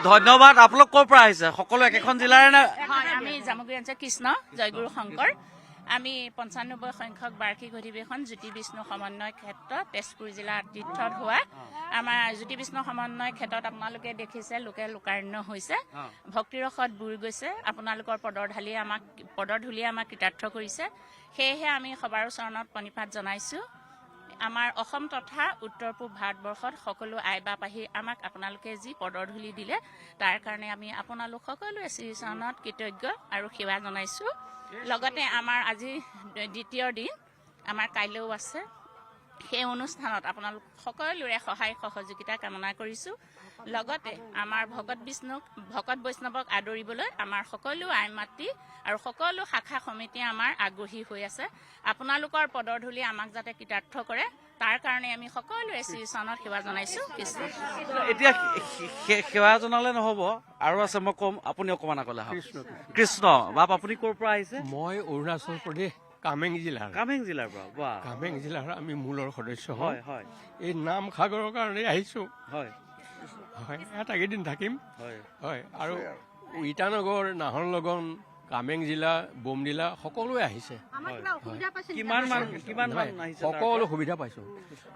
ধন্যবাদ আপোনালোক ক'ৰ পৰা আহিছে সকলো একেখন জিলাৰে নে হয় আমি জামুগুৰি অঞ্চল কৃষ্ণ জয়গুৰু শংকৰ আমি 95 সংখ্যক বাৰ্ষিক অধিৱেশন জ্যোতি বিষ্ণু সমন্বয় ক্ষেত্ৰ তেজপুৰ জিলা তীৰ্থত হোৱা আমাৰ জ্যোতি বিষ্ণু সমন্বয় ক্ষেত্ৰত আপোনালোকে দেখিছে লোকে লোকাৰণ্য হৈছে ভক্তিৰসত বুৰ গৈছে আপোনালোকৰ পদধূলিয়ে আমাক কৃতাৰ্থ কৰিছে সেয়েহে আমি সবাৰ চৰণত প্ৰণিপাত জনাইছোঁ আমাৰ অসম তথা উত্তৰ পূব ভাৰতবৰ্ষত সকলো আই বাপ আহি আমাক আপোনালোকে যি পদধূলি দিলে তাৰ কাৰণে আমি আপোনালোক সকলোৱে শ্ৰীচৰণত কৃতজ্ঞ আৰু সেৱা জনাইছোঁ লগতে আমাৰ আজি দ্বিতীয় দিন আমাৰ কাইলৈও আছে সেই অনুষ্ঠানত আপোনালোক সকলোৰে সহায় সহযোগিতা কামনা কৰিছোঁ লগতে আমাৰ ভকত বৈষ্ণৱক আদৰিবলৈ আমাৰ সকলো আই মাতৃ আৰু সকলো শাখা সমিতি আমাৰ আগ্ৰহী হৈ আছে আপোনালোকৰ পদধূলি আমাক যাতে কৃতাৰ্থ কৰে তাৰ কাৰণে আমি সকলোৱে শ্ৰীচৰণত সেৱা জনাইছোঁ কৃষ্ণ এতিয়া সেৱা জনালে নহ'ব আৰু আছে মই ক'ম আপুনি অকণমান আগলৈ আহক কৃষ্ণ বাপ আপুনি ক'ৰ পৰা আহিছে মই অৰুণাচল প্ৰদেশ কামেং জিলাৰ পৰা বাহ কামেং জিলাৰ আমি মূলৰ সদস্য হয় হয় এই নাম সাগৰৰ কাৰণে আহিছোঁ হয় হয় ইয়াত কেইদিন থাকিম হয় হয় আৰু ইটানগৰ নাহৰ লগন কামেং জিলা বোমডিলা সকলোৱে আহিছে কিমান আহিছে সকলো সুবিধা পাইছোঁ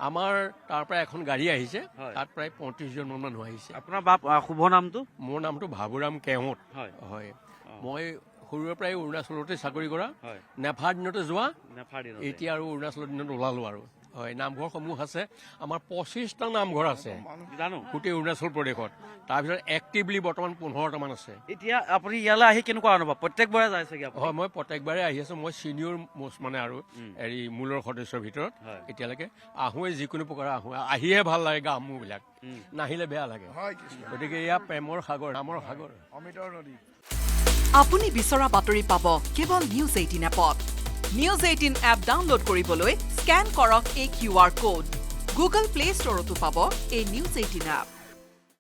আমাৰ তাৰ পৰা এখন গাড়ী আহিছে তাত প্ৰায় 35জন মানুহ আহিছে আপোনাৰ বাপ শুভ নামটো মোৰ নামটো ভাবুৰাম কেওট হয় হয় মই সৰুৰে পৰাই অৰুণাচলতে চাকৰি কৰা হয় নেফাৰ দিনতে যোৱা নেফাৰ দিনতে এতিয়া আৰু অৰুণাচলৰ দিনত ওলালো আৰু হয় নামঘৰসমূহ আছে আমাৰ 25টা নামঘৰ আছে জানো গোটেই অৰুণাচল প্ৰদেশত তাৰপিছত এক্টিভলি বৰ্তমান 15টামান আছে এতিয়া আপুনি ইয়ালৈ আহি কেনেকুৱা অনুভৱ প্ৰত্যেকবাৰে যায় চাগে আপুনি হয় মই প্ৰত্যেকবাৰে আহি আছো মই চিনিয়ৰ মোষ্ট মানে আৰু হেৰি মূলৰ সদস্যৰ ভিতৰত হয়। এতিয়ালৈকে আহোঁৱে যিকোনো প্ৰকাৰে আহোঁ আহিহে ভাল লাগে গা মূৰবিলাক নাহিলে বেয়া লাগে গতিকে এয়া প্ৰেমৰ সাগৰ নামৰ সাগৰ অমিতৰ নদী আপুনি বিচৰা বাতৰি পাব কেৱল নিউজ 18 এপত নিউজ 18 এপ ডাউনলোড কৰিবলৈ স্কেন কৰক এই QR কোড গুগল প্লে ষ্টৰতো পাব এই নিউজ 18 এপ